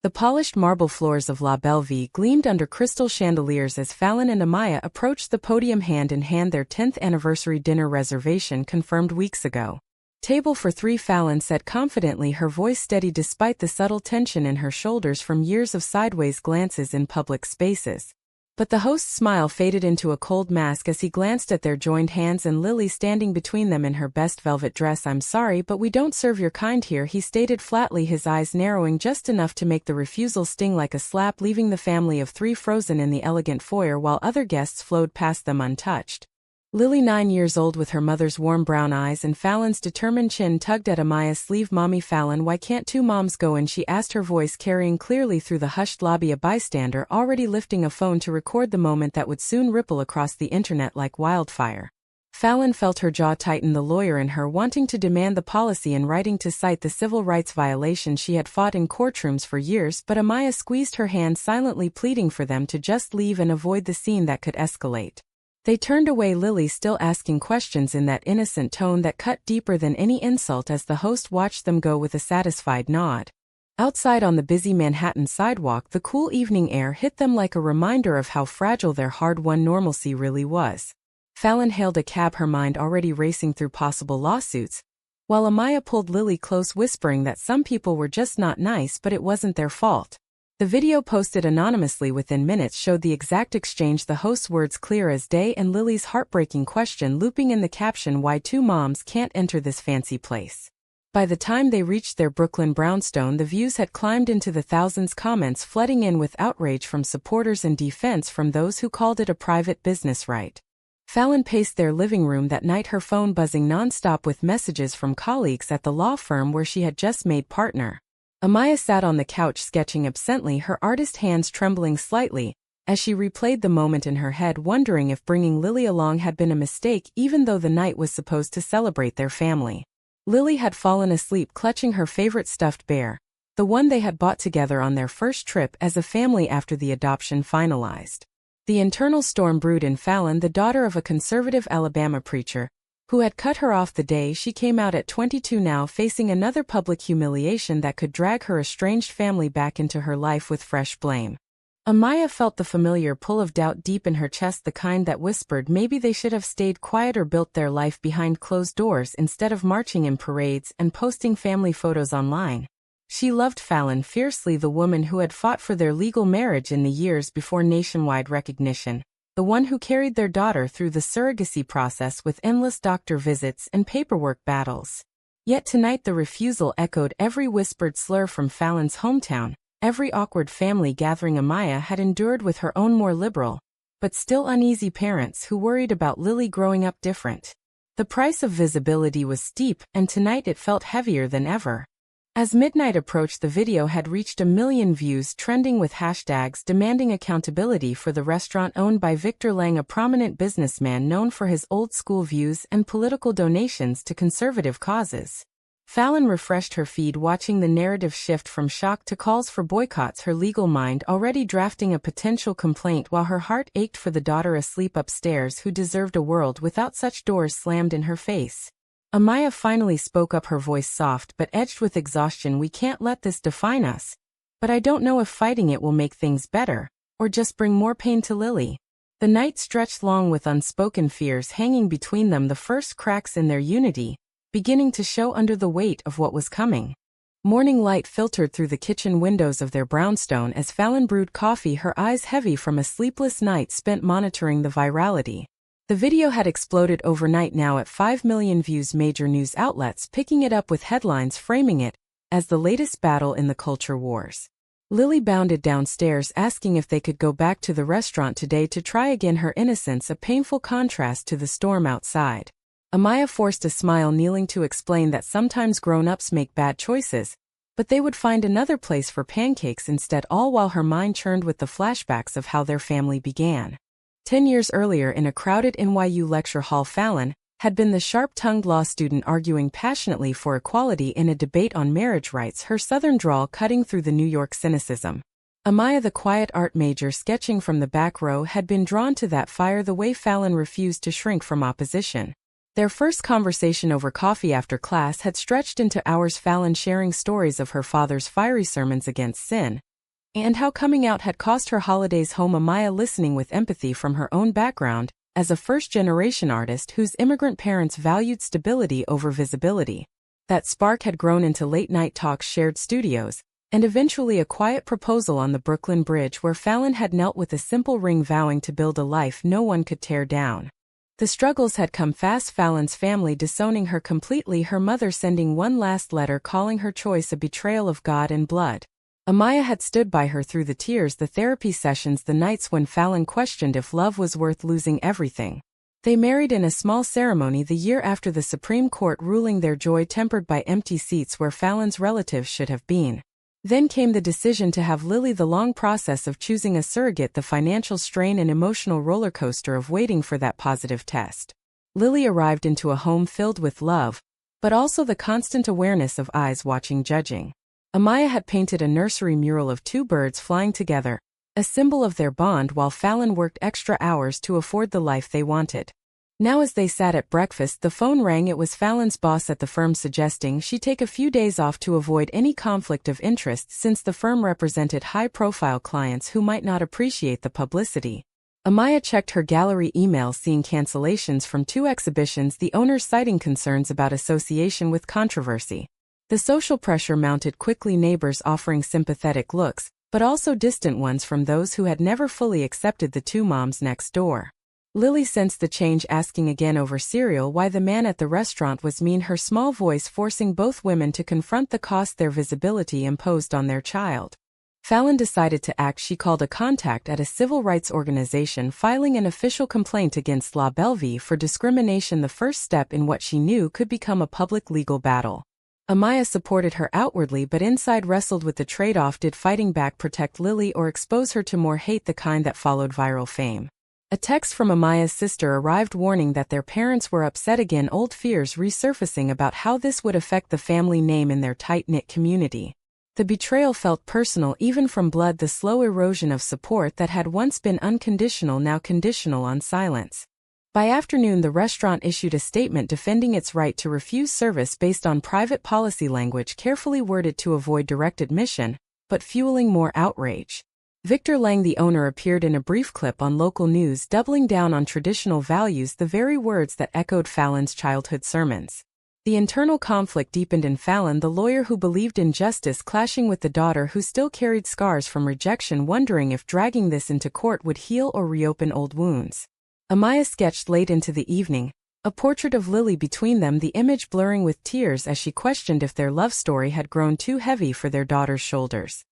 The polished marble floors of La Bellevue gleamed under crystal chandeliers as Fallon and Amaya approached the podium hand in hand, their 10th anniversary dinner reservation confirmed weeks ago. "Table for 3," Fallon said confidently, her voice steady despite the subtle tension in her shoulders from years of sideways glances in public spaces. But the host's smile faded into a cold mask as he glanced at their joined hands and Lily standing between them in her best velvet dress. "I'm sorry, but we don't serve your kind here," he stated flatly, his eyes narrowing just enough to make the refusal sting like a slap, leaving the family of 3 frozen in the elegant foyer while other guests flowed past them untouched. Lily, 9 years old, with her mother's warm brown eyes and Fallon's determined chin, tugged at Amaya's sleeve. "Mommy Fallon, why can't 2 moms go in?" she asked, her voice carrying clearly through the hushed lobby, a bystander already lifting a phone to record the moment that would soon ripple across the internet like wildfire. Fallon felt her jaw tighten, the lawyer in her wanting to demand the policy in writing to cite the civil rights violation she had fought in courtrooms for years, but Amaya squeezed her hand, silently pleading for them to just leave and avoid the scene that could escalate. They turned away, Lily still asking questions in that innocent tone that cut deeper than any insult, as the host watched them go with a satisfied nod. Outside on the busy Manhattan sidewalk, the cool evening air hit them like a reminder of how fragile their hard-won normalcy really was. Fallon hailed a cab, her mind already racing through possible lawsuits, while Amaya pulled Lily close, whispering that some people were just not nice, but it wasn't their fault. The video, posted anonymously within minutes, showed the exact exchange, the host's words clear as day and Lily's heartbreaking question looping in the caption, "Why 2 moms can't enter this fancy place." By the time they reached their Brooklyn brownstone, the views had climbed into the thousands, comments flooding in with outrage from supporters and defense from those who called it a private business right. Fallon paced their living room that night, her phone buzzing nonstop with messages from colleagues at the law firm where she had just made partner. Amaya sat on the couch sketching absently, her artist hands trembling slightly, as she replayed the moment in her head, wondering if bringing Lily along had been a mistake, even though the night was supposed to celebrate their family. Lily had fallen asleep clutching her favorite stuffed bear, the one they had bought together on their first trip as a family after the adoption finalized. The internal storm brewed in Fallon, the daughter of a conservative Alabama preacher, who had cut her off the day she came out at 22, now facing another public humiliation that could drag her estranged family back into her life with fresh blame. Amaya felt the familiar pull of doubt deep in her chest, the kind that whispered maybe they should have stayed quiet or built their life behind closed doors instead of marching in parades and posting family photos online. She loved Fallon fiercely, the woman who had fought for their legal marriage in the years before nationwide recognition. The one who carried their daughter through the surrogacy process with endless doctor visits and paperwork battles. Yet tonight the refusal echoed every whispered slur from Fallon's hometown, every awkward family gathering Amaya had endured with her own more liberal, but still uneasy parents who worried about Lily growing up different. The price of visibility was steep, and tonight it felt heavier than ever. As midnight approached, the video had reached 1 million views, trending with hashtags demanding accountability for the restaurant owned by Victor Lang, a prominent businessman known for his old-school views and political donations to conservative causes. Fallon refreshed her feed, watching the narrative shift from shock to calls for boycotts, her legal mind already drafting a potential complaint while her heart ached for the daughter asleep upstairs who deserved a world without such doors slammed in her face. Amaya finally spoke up, her voice soft but edged with exhaustion. "We can't let this define us. But I don't know if fighting it will make things better, or just bring more pain to Lily." The night stretched long with unspoken fears hanging between them, the first cracks in their unity beginning to show under the weight of what was coming. Morning light filtered through the kitchen windows of their brownstone as Fallon brewed coffee, her eyes heavy from a sleepless night spent monitoring the virality. The video had exploded overnight, now at 5 million views, major news outlets picking it up with headlines framing it as the latest battle in the culture wars. Lily bounded downstairs, asking if they could go back to the restaurant today to try again, her innocence a painful contrast to the storm outside. Amaya forced a smile, kneeling to explain that sometimes grown-ups make bad choices, but they would find another place for pancakes instead, all while her mind churned with the flashbacks of how their family began. 10 years earlier, in a crowded NYU lecture hall, Fallon had been the sharp-tongued law student arguing passionately for equality in a debate on marriage rights, her southern drawl cutting through the New York cynicism. Amaya, the quiet art major sketching from the back row, had been drawn to that fire the way Fallon refused to shrink from opposition. Their first conversation over coffee after class had stretched into hours, Fallon sharing stories of her father's fiery sermons against sin, and how coming out had cost her holidays home. Amaya listening with empathy from her own background, as a first-generation artist whose immigrant parents valued stability over visibility. That spark had grown into late-night talks, shared studios, and eventually a quiet proposal on the Brooklyn Bridge where Fallon had knelt with a simple ring vowing to build a life no one could tear down. The struggles had come fast, Fallon's family disowning her completely, her mother sending one last letter calling her choice a betrayal of God and blood. Amaya had stood by her through the tears, the therapy sessions, the nights when Fallon questioned if love was worth losing everything. They married in a small ceremony the year after the Supreme Court ruling, their joy tempered by empty seats where Fallon's relatives should have been. Then came the decision to have Lily, the long process of choosing a surrogate, the financial strain and emotional rollercoaster of waiting for that positive test. Lily arrived into a home filled with love, but also the constant awareness of eyes watching, judging. Amaya had painted a nursery mural of two birds flying together, a symbol of their bond, while Fallon worked extra hours to afford the life they wanted. Now as they sat at breakfast, the phone rang. It was Fallon's boss at the firm suggesting she take a few days off to avoid any conflict of interest since the firm represented high-profile clients who might not appreciate the publicity. Amaya checked her gallery emails, seeing cancellations from 2 exhibitions, the owners citing concerns about association with controversy. The social pressure mounted quickly, neighbors offering sympathetic looks, but also distant ones from those who had never fully accepted the 2 moms next door. Lily sensed the change, asking again over cereal why the man at the restaurant was mean, her small voice forcing both women to confront the cost their visibility imposed on their child. Fallon decided to act. She called a contact at a civil rights organization, filing an official complaint against La Belle Vie for discrimination, the first step in what she knew could become a public legal battle. Amaya supported her outwardly but inside wrestled with the trade-off: did fighting back protect Lily or expose her to more hate, the kind that followed viral fame? A text from Amaya's sister arrived warning that their parents were upset again, old fears resurfacing about how this would affect the family name in their tight-knit community. The betrayal felt personal, even from blood, the slow erosion of support that had once been unconditional, now conditional on silence. By afternoon, the restaurant issued a statement defending its right to refuse service based on private policy, language carefully worded to avoid direct admission, but fueling more outrage. Victor Lang, the owner, appeared in a brief clip on local news, doubling down on traditional values, the very words that echoed Fallon's childhood sermons. The internal conflict deepened in Fallon, the lawyer who believed in justice clashing with the daughter who still carried scars from rejection, wondering if dragging this into court would heal or reopen old wounds. Amaya sketched late into the evening a portrait of Lily between them, the image blurring with tears as she questioned if their love story had grown too heavy for their daughter's shoulders.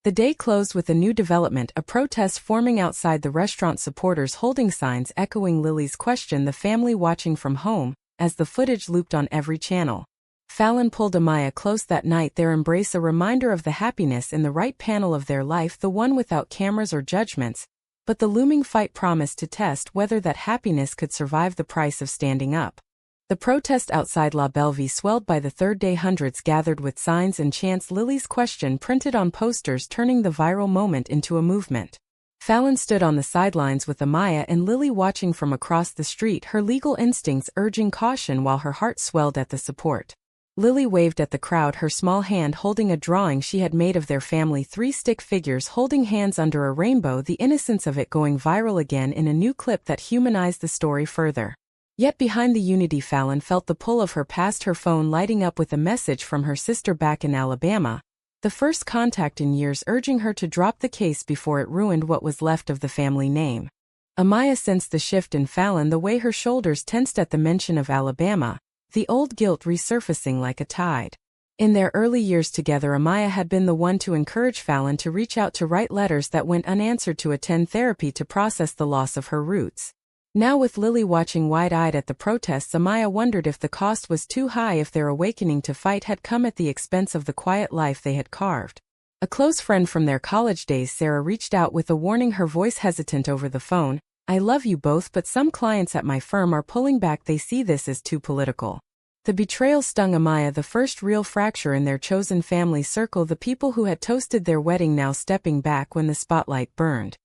The day closed with a new development, a protest forming outside the restaurant, supporters holding signs echoing Lily's question, the family watching from home, as the footage looped on every channel. Fallon pulled Amaya close that night, their embrace a reminder of the happiness in the right panel of their life, the one without cameras or judgments, but the looming fight promised to test whether that happiness could survive the price of standing up. The protest outside La Belle Vie swelled. By the third day, hundreds gathered with signs and chants, Lily's question printed on posters, turning the viral moment into a movement. Fallon stood on the sidelines with Amaya and Lily watching from across the street, her legal instincts urging caution while her heart swelled at the support. Lily waved at the crowd, her small hand holding a drawing she had made of their family, 3 stick figures holding hands under a rainbow, the innocence of it going viral again in a new clip that humanized the story further. Yet behind the unity, Fallon felt the pull of her past, her phone lighting up with a message from her sister back in Alabama, the first contact in years, urging her to drop the case before it ruined what was left of the family name. Amaya sensed the shift in Fallon, the way her shoulders tensed at the mention of Alabama, the old guilt resurfacing like a tide. In their early years together, Amaya had been the one to encourage Fallon to reach out, to write letters that went unanswered, to attend therapy, to process the loss of her roots. Now with Lily watching wide-eyed at the protests, Amaya wondered if the cost was too high, if their awakening to fight had come at the expense of the quiet life they had carved. A close friend from their college days, Sarah, reached out with a warning, her voice hesitant over the phone. "I love you both, but some clients at my firm are pulling back. They see this as too political." The betrayal stung Amaya, the first real fracture in their chosen family circle, the people who had toasted their wedding now stepping back when the spotlight burned.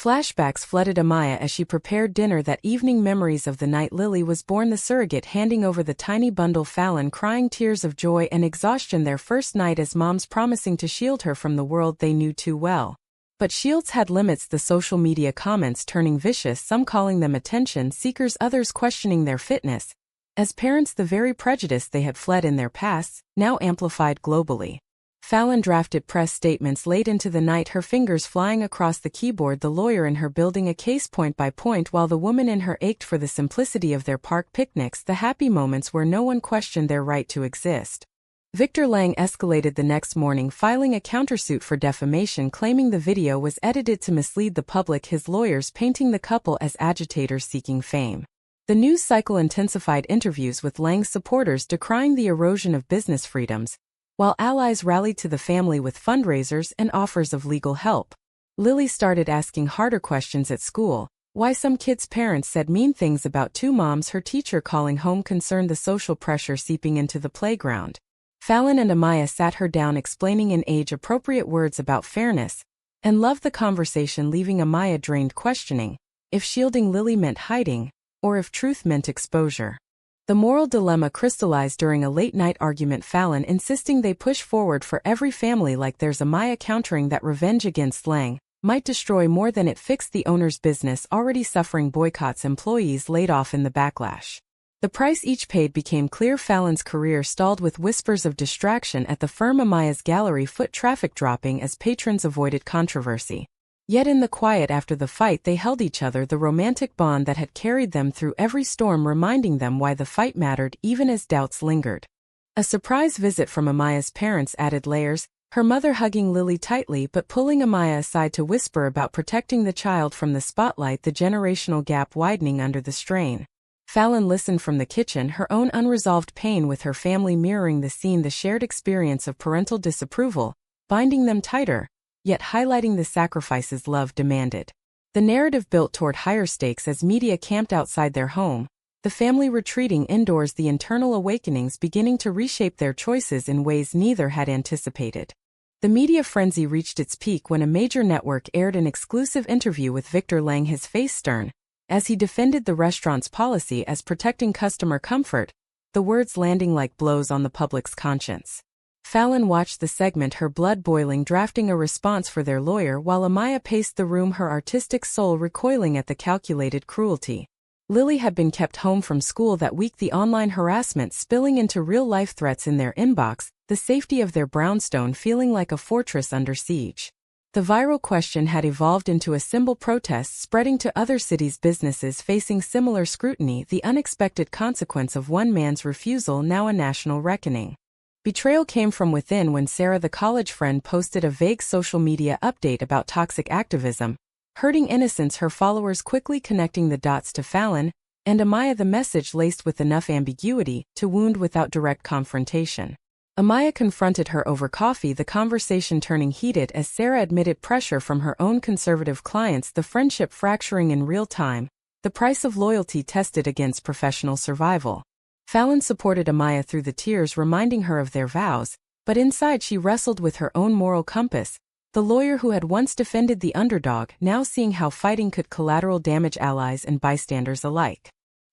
Flashbacks flooded Amaya as she prepared dinner that evening. Memories of the night Lily was born, the surrogate handing over the tiny bundle, Fallon crying tears of joy and exhaustion, their first night as moms, promising to shield her from the world they knew too well. But shields had limits, the social media comments turning vicious, some calling them attention seekers, others questioning their fitness. As parents, the very prejudice they had fled in their pasts, now amplified globally. Fallon drafted press statements late into the night, her fingers flying across the keyboard, the lawyer in her building a case point by point, while the woman in her ached for the simplicity of their park picnics, the happy moments where no one questioned their right to exist. Victor Lang escalated the next morning, filing a countersuit for defamation, claiming the video was edited to mislead the public, his lawyers painting the couple as agitators seeking fame. The news cycle intensified, interviews with Lang's supporters decrying the erosion of business freedoms, while allies rallied to the family with fundraisers and offers of legal help. Lily started asking harder questions at school: why some kids' parents said mean things about two moms, her teacher calling home concerned, the social pressure seeping into the playground. Fallon and Amaya sat her down, explaining in age-appropriate words about fairness and love, the conversation leaving Amaya drained, questioning if shielding Lily meant hiding, or if truth meant exposure. The moral dilemma crystallized during a late-night argument, Fallon insisting they push forward for every family like theirs, Amaya countering that revenge against Lang might destroy more than it fixed the owner's business, already suffering boycotts, employees laid off in the backlash. The price each paid became clear. Fallon's career stalled with whispers of distraction at the firm, Amaya's gallery foot traffic dropping as patrons avoided controversy. Yet in the quiet after the fight they held each other, the romantic bond that had carried them through every storm, reminding them why the fight mattered even as doubts lingered. A surprise visit from Amaya's parents added layers, her mother hugging Lily tightly but pulling Amaya aside to whisper about protecting the child from the spotlight, the generational gap widening under the strain. Fallon listened from the kitchen, her own unresolved pain with her family mirroring the scene, the shared experience of parental disapproval, binding them tighter, yet highlighting the sacrifices love demanded. The narrative built toward higher stakes as media camped outside their home, the family retreating indoors, the internal awakenings beginning to reshape their choices in ways neither had anticipated. The media frenzy reached its peak when a major network aired an exclusive interview with Victor Lang, his face stern, as he defended the restaurant's policy as protecting customer comfort, the words landing like blows on the public's conscience. Fallon watched the segment, her blood boiling, drafting a response for their lawyer, while Amaya paced the room, her artistic soul recoiling at the calculated cruelty. Lily had been kept home from school that week, the online harassment spilling into real-life threats in their inbox, the safety of their brownstone feeling like a fortress under siege. The viral question had evolved into a symbol protest, spreading to other cities' businesses facing similar scrutiny, the unexpected consequence of one man's refusal now a national reckoning. Betrayal came from within when Sarah, the college friend, posted a vague social media update about toxic activism, hurting innocence, her followers quickly connecting the dots to Fallon and Amaya, the message laced with enough ambiguity to wound without direct confrontation. Amaya confronted her over coffee, the conversation turning heated as Sarah admitted pressure from her own conservative clients, the friendship fracturing in real time, the price of loyalty tested against professional survival. Fallon supported Amaya through the tears, reminding her of their vows, but inside she wrestled with her own moral compass, the lawyer who had once defended the underdog now seeing how fighting could collateral damage allies and bystanders alike.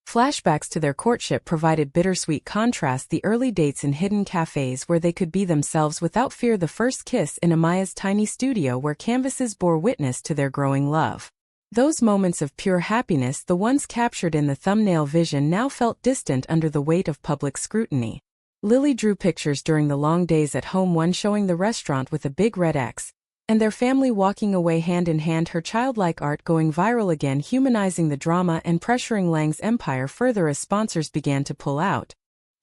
Flashbacks to their courtship provided bittersweet contrast, the early dates in hidden cafes where they could be themselves without fear, the first kiss in Amaya's tiny studio where canvases bore witness to their growing love. Those moments of pure happiness, the ones captured in the thumbnail vision, now felt distant under the weight of public scrutiny. Lily drew pictures during the long days at home, one showing the restaurant with a big red X, and their family walking away hand in hand, her childlike art going viral again, humanizing the drama and pressuring Lang's empire further as sponsors began to pull out.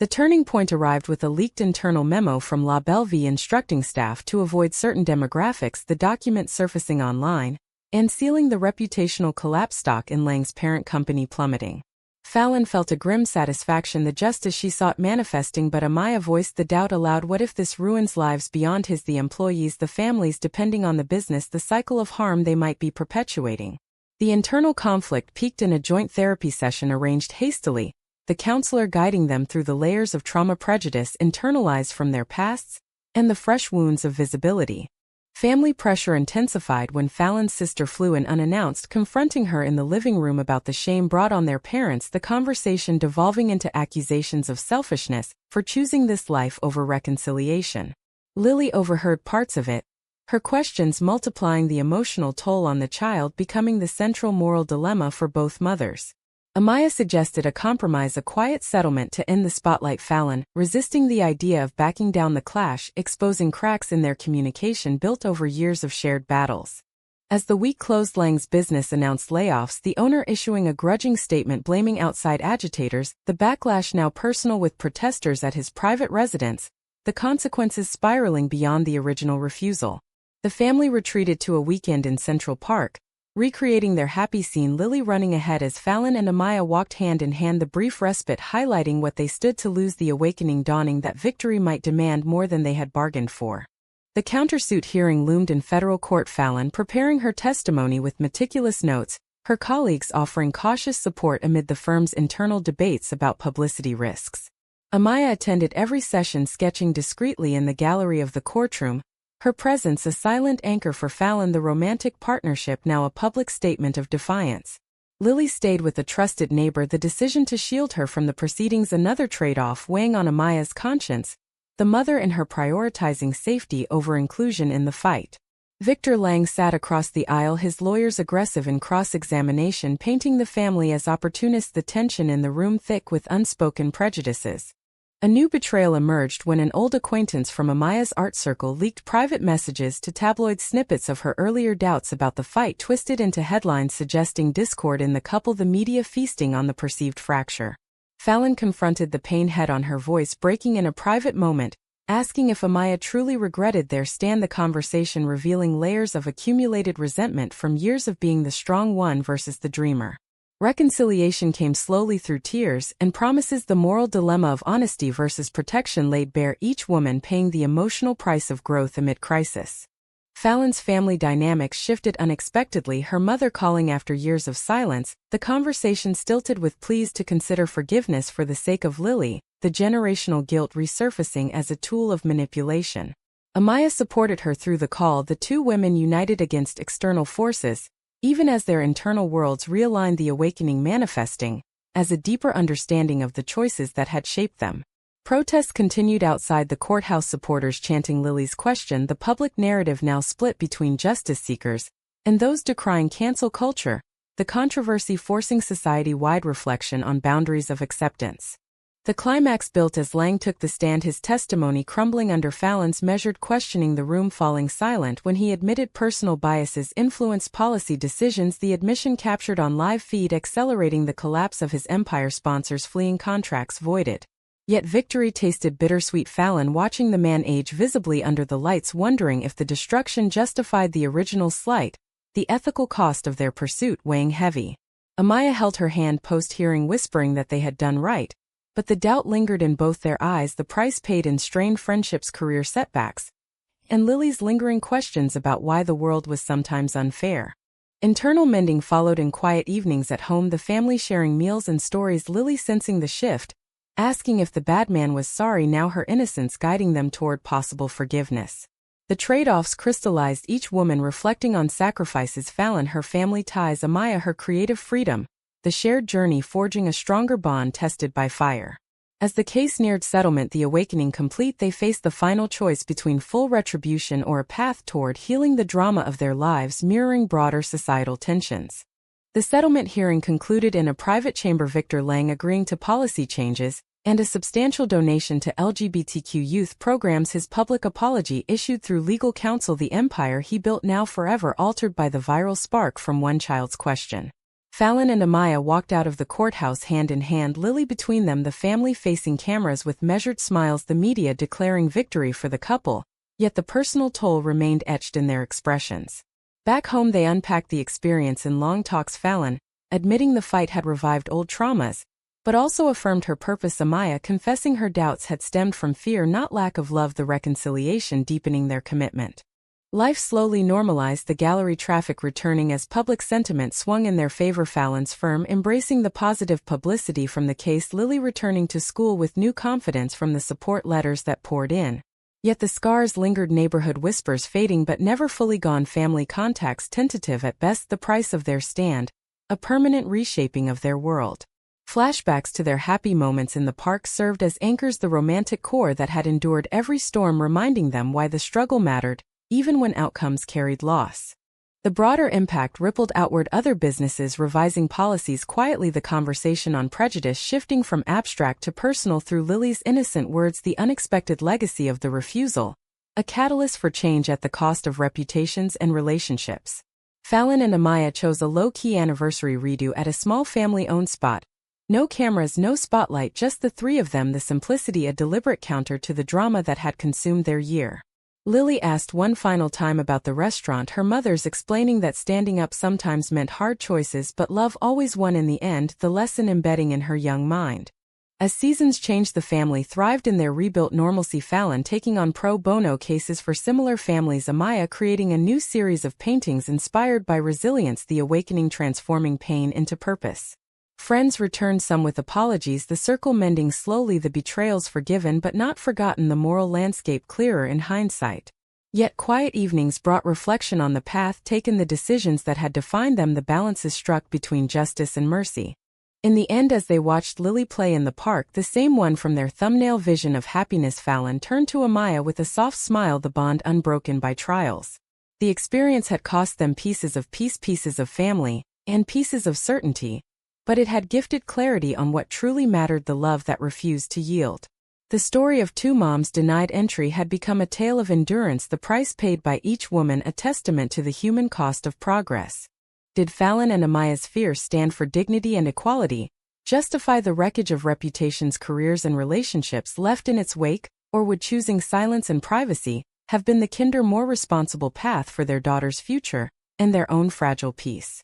The turning point arrived with a leaked internal memo from La Belle Vie instructing staff to avoid certain demographics, the document surfacing online and sealing the reputational collapse, stock in Lang's parent company plummeting. Fallon felt a grim satisfaction, the justice she sought manifesting, but Amaya voiced the doubt aloud: what if this ruins lives beyond his, the employees, the families depending on the business, the cycle of harm they might be perpetuating? The internal conflict peaked in a joint therapy session arranged hastily, the counselor guiding them through the layers of trauma, prejudice internalized from their pasts, and the fresh wounds of visibility. Family pressure intensified when Fallon's sister flew in unannounced, confronting her in the living room about the shame brought on their parents, the conversation devolving into accusations of selfishness for choosing this life over reconciliation. Lily overheard parts of it, her questions multiplying, the emotional toll on the child becoming the central moral dilemma for both mothers. Amaya suggested a compromise, a quiet settlement to end the spotlight. Fallon, resisting the idea of backing down the clash, exposing cracks in their communication built over years of shared battles. As the week closed, Lang's business announced layoffs, the owner issuing a grudging statement blaming outside agitators, the backlash now personal with protesters at his private residence, the consequences spiraling beyond the original refusal. The family retreated to a weekend in Central Park, recreating their happy scene, Lily running ahead as Fallon and Amaya walked hand in hand, the brief respite highlighting what they stood to lose, the awakening dawning that victory might demand more than they had bargained for. The countersuit hearing loomed in federal court, Fallon preparing her testimony with meticulous notes, her colleagues offering cautious support amid the firm's internal debates about publicity risks. Amaya attended every session, sketching discreetly in the gallery of the courtroom, her presence a silent anchor for Fallon, the romantic partnership now a public statement of defiance. Lily stayed with a trusted neighbor, the decision to shield her from the proceedings another trade-off weighing on Amaya's conscience, the mother in her prioritizing safety over inclusion in the fight. Victor Lang sat across the aisle, his lawyers aggressive in cross-examination, painting the family as opportunists, the tension in the room thick with unspoken prejudices. A new betrayal emerged when an old acquaintance from Amaya's art circle leaked private messages to tabloid, snippets of her earlier doubts about the fight twisted into headlines suggesting discord in the couple, the media feasting on the perceived fracture. Fallon confronted the pain head-on, her voice breaking in a private moment, asking if Amaya truly regretted their stand, the conversation revealing layers of accumulated resentment from years of being the strong one versus the dreamer. Reconciliation came slowly through tears and promises, the moral dilemma of honesty versus protection laid bare, each woman paying the emotional price of growth amid crisis. Fallon's family dynamics shifted unexpectedly, her mother calling after years of silence, the conversation stilted with pleas to consider forgiveness for the sake of Lily, the generational guilt resurfacing as a tool of manipulation. Amaya supported her through the call, the two women united against external forces, even as their internal worlds realigned, the awakening manifesting as a deeper understanding of the choices that had shaped them. Protests continued outside the courthouse, supporters chanting Lily's question, the public narrative now split between justice seekers and those decrying cancel culture, the controversy forcing society-wide reflection on boundaries of acceptance. The climax built as Lang took the stand, his testimony crumbling under Fallon's measured questioning, the room falling silent when he admitted personal biases influenced policy decisions, the admission captured on live feed accelerating the collapse of his empire, sponsors fleeing, contracts voided. Yet victory tasted bittersweet, Fallon watching the man age visibly under the lights, wondering if the destruction justified the original slight, the ethical cost of their pursuit weighing heavy. Amaya held her hand post-hearing, whispering that they had done right, but the doubt lingered in both their eyes, the price paid in strained friendships, career setbacks, and Lily's lingering questions about why the world was sometimes unfair. Internal mending followed in quiet evenings at home, the family sharing meals and stories, Lily sensing the shift, asking if the bad man was sorry now, her innocence guiding them toward possible forgiveness. The trade-offs crystallized, each woman reflecting on sacrifices, Fallon her family ties, Amaya her creative freedom, the shared journey forging a stronger bond tested by fire. As the case neared settlement, the awakening complete, they faced the final choice between full retribution or a path toward healing, the drama of their lives mirroring broader societal tensions. The settlement hearing concluded in a private chamber, Victor Lang agreeing to policy changes and a substantial donation to LGBTQ youth programs, his public apology issued through legal counsel, the empire he built now forever altered by the viral spark from one child's question. Fallon and Amaya walked out of the courthouse hand in hand, Lily between them, the family facing cameras with measured smiles, the media declaring victory for the couple, yet the personal toll remained etched in their expressions. Back home they unpacked the experience in long talks, Fallon admitting the fight had revived old traumas, but also affirmed her purpose, Amaya confessing her doubts had stemmed from fear not lack of love, the reconciliation deepening their commitment. Life slowly normalized, the gallery traffic returning as public sentiment swung in their favor, Fallon's firm embracing the positive publicity from the case, Lily returning to school with new confidence from the support letters that poured in, Yet the scars lingered, neighborhood whispers fading but never fully gone, family contacts tentative at best, the price of their stand, a permanent reshaping of their world. Flashbacks to their happy moments in the park served as anchors, the romantic core that had endured every storm, reminding them why the struggle mattered, even when outcomes carried loss. The broader impact rippled outward, other businesses revising policies quietly, the conversation on prejudice shifting from abstract to personal through Lily's innocent words, the unexpected legacy of the refusal, a catalyst for change at the cost of reputations and relationships. Fallon and Amaya chose a low-key anniversary redo at a small family-owned spot. No cameras, no spotlight, just the three of them, the simplicity a deliberate counter to the drama that had consumed their year. Lily asked one final time about the restaurant, her mother's explaining that standing up sometimes meant hard choices but love always won in the end, the lesson embedding in her young mind. As seasons changed, the family thrived in their rebuilt normalcy, Fallon taking on pro bono cases for similar families, Amaya creating a new series of paintings inspired by resilience, the awakening transforming pain into purpose. Friends returned, some with apologies, the circle mending slowly, the betrayals forgiven but not forgotten, the moral landscape clearer in hindsight. Yet quiet evenings brought reflection on the path taken, the decisions that had defined them, the balances struck between justice and mercy. In the end, as they watched Lily play in the park, the same one from their thumbnail vision of happiness, Fallon turned to Amaya with a soft smile, the bond unbroken by trials. The experience had cost them pieces of peace, pieces of family, and pieces of certainty, but it had gifted clarity on what truly mattered, the love that refused to yield. The story of two moms denied entry had become a tale of endurance, the price paid by each woman a testament to the human cost of progress. Did Fallon and Amaya's fear stand for dignity and equality, justify the wreckage of reputations, careers and relationships left in its wake, or would choosing silence and privacy have been the kinder, more responsible path for their daughter's future and their own fragile peace?